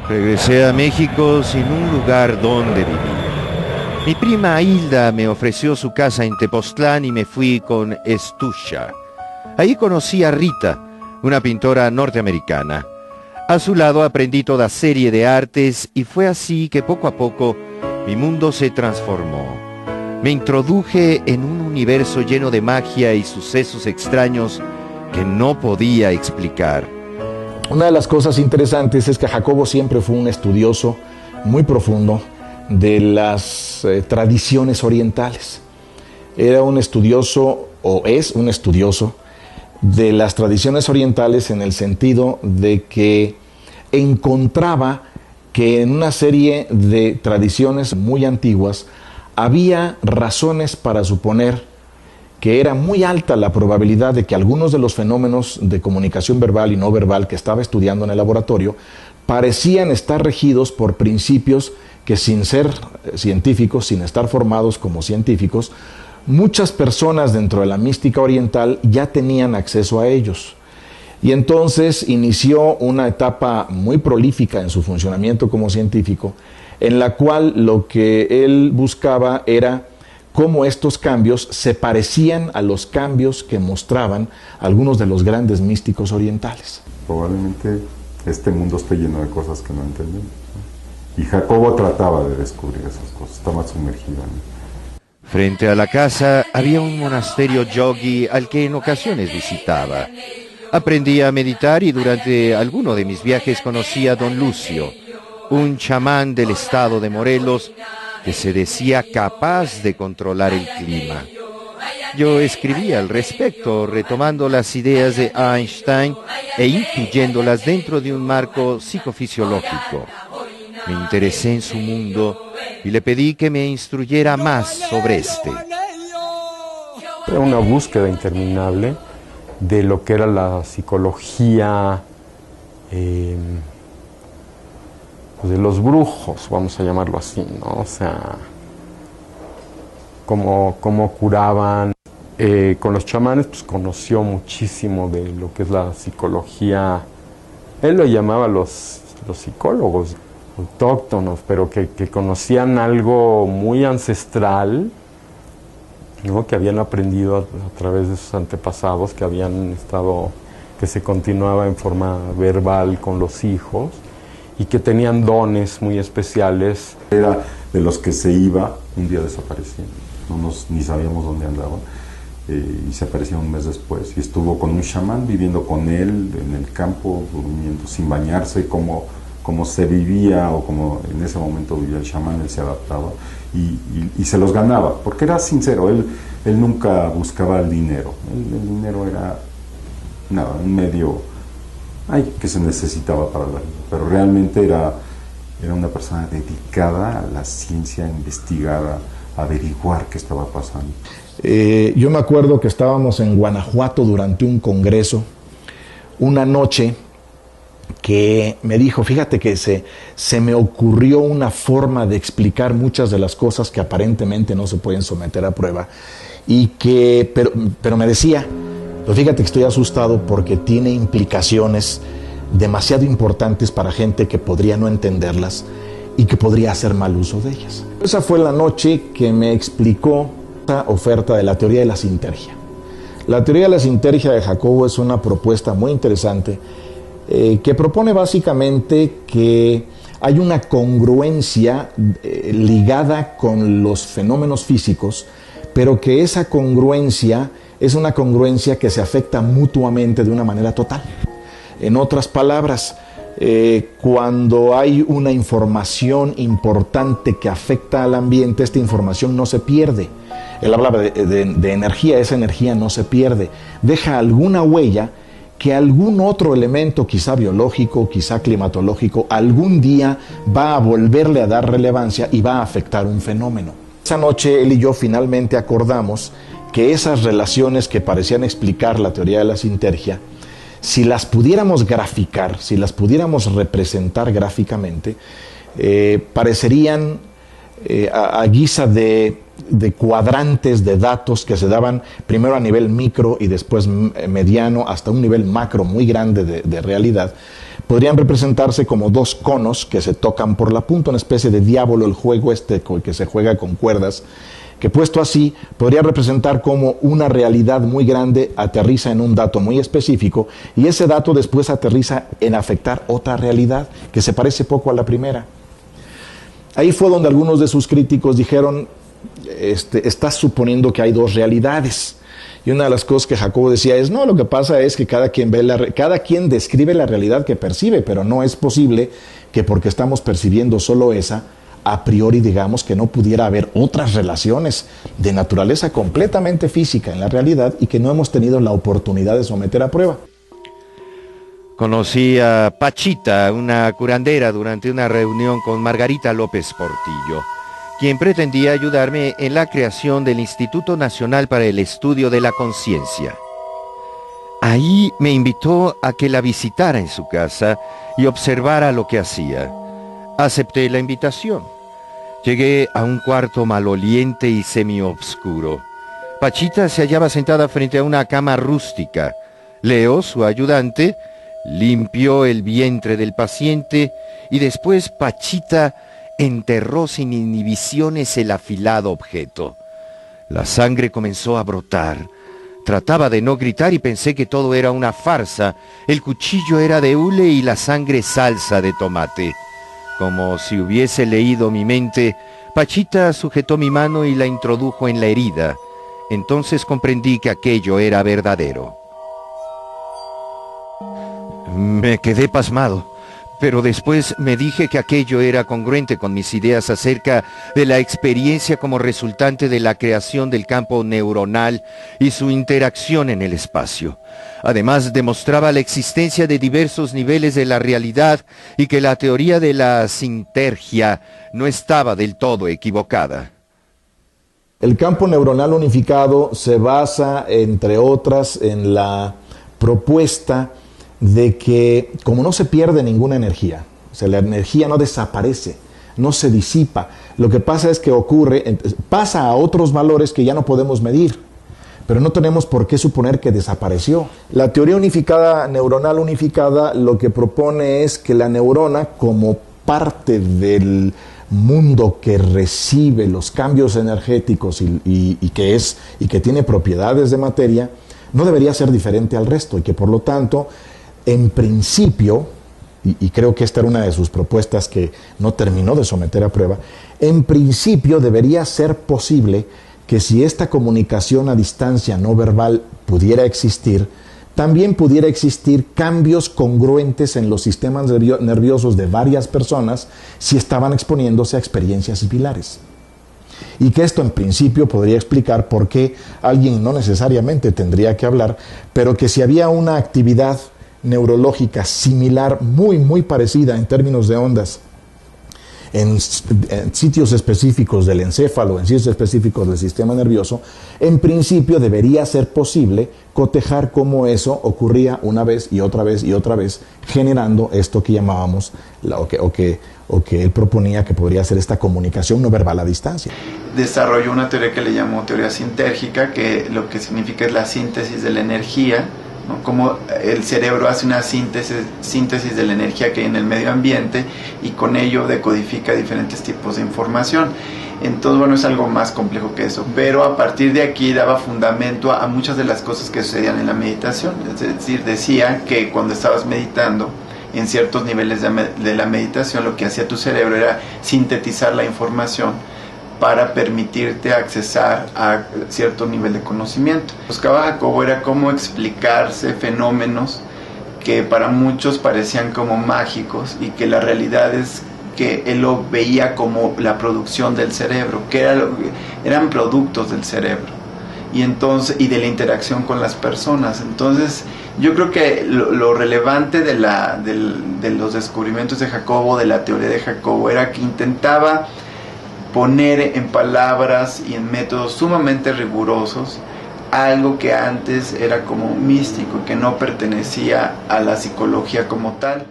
Regresé a México sin un lugar donde vivir. Mi prima Hilda me ofreció su casa en Tepoztlán y me fui con Estusha. Ahí conocí a Rita, una pintora norteamericana. A su lado aprendí toda serie de artes y fue así que poco a poco mi mundo se transformó. Me introduje en un universo lleno de magia y sucesos extraños que no podía explicar. Una de las cosas interesantes es que Jacobo siempre fue un estudioso muy profundo de las tradiciones orientales. Era un estudioso, o es un estudioso, de las tradiciones orientales en el sentido de que encontraba que en una serie de tradiciones muy antiguas había razones para suponer que era muy alta la probabilidad de que algunos de los fenómenos de comunicación verbal y no verbal que estaba estudiando en el laboratorio parecían estar regidos por principios que, sin ser científicos, sin estar formados como científicos, muchas personas dentro de la mística oriental ya tenían acceso a ellos. Y entonces inició una etapa muy prolífica en su funcionamiento como científico, en la cual lo que él buscaba era cómo estos cambios se parecían a los cambios que mostraban algunos de los grandes místicos orientales. Probablemente este mundo esté lleno de cosas que no entendemos, ¿no? Y Jacobo trataba de descubrir esas cosas, estaba sumergido en él. Frente a la casa había un monasterio yogi al que en ocasiones visitaba. Aprendí a meditar y durante alguno de mis viajes conocí a don Lucio, un chamán del estado de Morelos que se decía capaz de controlar el clima. Yo escribí al respecto, retomando las ideas de Einstein e incluyéndolas dentro de un marco psicofisiológico. Me interesé en su mundo y le pedí que me instruyera más sobre este. Era una búsqueda interminable de lo que era la psicología pues de los brujos, vamos a llamarlo así, ¿no? O sea, cómo curaban. Con los chamanes pues conoció muchísimo de lo que es la psicología. Él lo llamaba los psicólogos autóctonos, pero que conocían algo muy ancestral, ¿no? Que habían aprendido a través de sus antepasados, que se continuaba en forma verbal con los hijos y que tenían dones muy especiales. Era de los que se iba, un día desaparecía, ni sabíamos dónde andaba, y se aparecía un mes después, y estuvo con un chamán viviendo con él en el campo, durmiendo, sin bañarse, como se vivía o como en ese momento vivía el chamán. Él se adaptaba y se los ganaba, porque era sincero, él nunca buscaba el dinero. El dinero era nada, un medio que se necesitaba para la vida, pero realmente era una persona dedicada a la ciencia, a investigar, a averiguar qué estaba pasando. Yo me acuerdo que estábamos en Guanajuato durante un congreso, una noche que me dijo, fíjate que se me ocurrió una forma de explicar muchas de las cosas que aparentemente no se pueden someter a prueba, pero me decía, pero fíjate que estoy asustado porque tiene implicaciones demasiado importantes para gente que podría no entenderlas y que podría hacer mal uso de ellas. Esa fue la noche que me explicó esta oferta de la teoría de la sintergia. La teoría de la sintergia de Jacobo es una propuesta muy interesante que propone básicamente que hay una congruencia ligada con los fenómenos físicos, pero que esa congruencia es una congruencia que se afecta mutuamente de una manera total. En otras palabras, cuando hay una información importante que afecta al ambiente, esta información no se pierde. Él hablaba de energía, esa energía no se pierde. Deja alguna huella que algún otro elemento, quizá biológico, quizá climatológico, algún día va a volverle a dar relevancia y va a afectar un fenómeno. Esa noche él y yo finalmente acordamos que esas relaciones que parecían explicar la teoría de la sintergia, si las pudiéramos graficar, si las pudiéramos representar gráficamente, parecerían a guisa de cuadrantes de datos que se daban primero a nivel micro y después mediano hasta un nivel macro muy grande de realidad, podrían representarse como dos conos que se tocan por la punta, una especie de diablo, el juego que se juega con cuerdas, que puesto así podría representar como una realidad muy grande aterriza en un dato muy específico y ese dato después aterriza en afectar otra realidad que se parece poco a la primera. Ahí fue donde algunos de sus críticos dijeron, estás suponiendo que hay dos realidades. Y una de las cosas que Jacobo decía es, no, lo que pasa es que cada quien describe la realidad que percibe, pero no es posible que porque estamos percibiendo solo esa, a priori digamos que no pudiera haber otras relaciones de naturaleza completamente física en la realidad y que no hemos tenido la oportunidad de someter a prueba. Conocí a Pachita, una curandera, durante una reunión con Margarita López Portillo, quien pretendía ayudarme en la creación del Instituto Nacional para el Estudio de la Conciencia. Ahí me invitó a que la visitara en su casa y observara lo que hacía. Acepté la invitación. Llegué a un cuarto maloliente y semiobscuro. Pachita se hallaba sentada frente a una cama rústica. Leo, su ayudante, limpió el vientre del paciente y después Pachita enterró sin inhibiciones el afilado objeto. La sangre comenzó a brotar. Trataba de no gritar y pensé que todo era una farsa. El cuchillo era de hule y la sangre salsa de tomate. Como si hubiese leído mi mente, Pachita sujetó mi mano y la introdujo en la herida. Entonces comprendí que aquello era verdadero. Me quedé pasmado, pero después me dije que aquello era congruente con mis ideas acerca de la experiencia como resultante de la creación del campo neuronal y su interacción en el espacio. Además, demostraba la existencia de diversos niveles de la realidad y que la teoría de la sintergia no estaba del todo equivocada. El campo neuronal unificado se basa, entre otras, en la propuesta de que como no se pierde ninguna energía, o sea, la energía no desaparece, no se disipa, lo que pasa es que pasa a otros valores que ya no podemos medir, pero no tenemos por qué suponer que desapareció. La teoría unificada, neuronal unificada, lo que propone es que la neurona, como parte del mundo que recibe los cambios energéticos y que tiene propiedades de materia, no debería ser diferente al resto y que por lo tanto, en principio, y creo que esta era una de sus propuestas que no terminó de someter a prueba, en principio debería ser posible que si esta comunicación a distancia no verbal pudiera existir, también pudiera existir cambios congruentes en los sistemas nerviosos de varias personas si estaban exponiéndose a experiencias similares. Y que esto en principio podría explicar por qué alguien no necesariamente tendría que hablar, pero que si había una actividad neurológica similar, muy parecida en términos de ondas, en sitios específicos del encéfalo, en sitios específicos del sistema nervioso, en principio debería ser posible cotejar cómo eso ocurría una vez y otra vez y otra vez, generando esto que llamábamos, o que él proponía que podría ser esta comunicación no verbal a distancia. Desarrolló una teoría que le llamó teoría sintérgica, que lo que significa es la síntesis de la energía, ¿no? Como el cerebro hace una síntesis de la energía que hay en el medio ambiente y con ello decodifica diferentes tipos de información. Entonces, bueno, es algo más complejo que eso, pero a partir de aquí daba fundamento a muchas de las cosas que sucedían en la meditación. Es decir, decía que cuando estabas meditando, en ciertos niveles de la meditación, lo que hacía tu cerebro era sintetizar la información para permitirte accesar a cierto nivel de conocimiento. Buscaba Jacobo era cómo explicarse fenómenos que para muchos parecían como mágicos y que la realidad es que él lo veía como la producción del cerebro, que eran productos del cerebro y de la interacción con las personas. Entonces yo creo que lo relevante de los descubrimientos de Jacobo, de la teoría de Jacobo, era que intentaba poner en palabras y en métodos sumamente rigurosos algo que antes era como místico, que no pertenecía a la psicología como tal.